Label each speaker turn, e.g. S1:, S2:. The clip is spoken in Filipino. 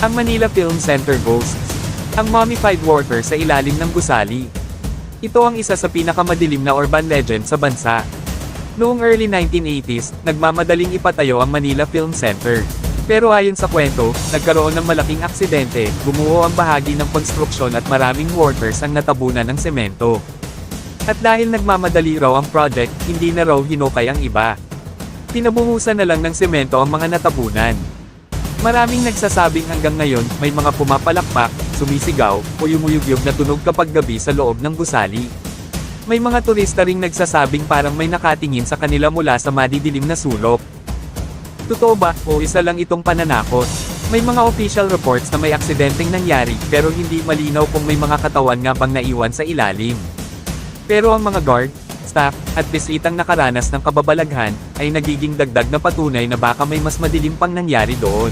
S1: Ang Manila Film Center boasts ang mummified worker sa ilalim ng gusali. Ito ang isa sa pinakamadilim na urban legend sa bansa. Noong early 1980s, nagmamadaling ipatayo ang Manila Film Center. Pero ayon sa kwento, nagkaroon ng malaking aksidente, gumuho ang bahagi ng konstruksyon at maraming workers ang natabunan ng semento. At dahil nagmamadali raw ang project, hindi na raw hinukay ang iba. Pinabuhusan na lang ng semento ang mga natabunan. Maraming nagsasabing hanggang ngayon, may mga pumapalakpak, sumisigaw, o yumuyugyog na tunog kapag gabi sa loob ng gusali. May mga turista ring nagsasabing parang may nakatingin sa kanila mula sa madidilim na sulok. Totoo ba, o isa lang itong pananakot? May mga official reports na may aksidenteng nangyari, pero hindi malinaw kung may mga katawan nga bang naiwan sa ilalim. Pero ang mga guard, staff, at bisitang nakaranas ng kababalaghan, ay nagiging dagdag na patunay na baka may mas madilim pang nangyari doon.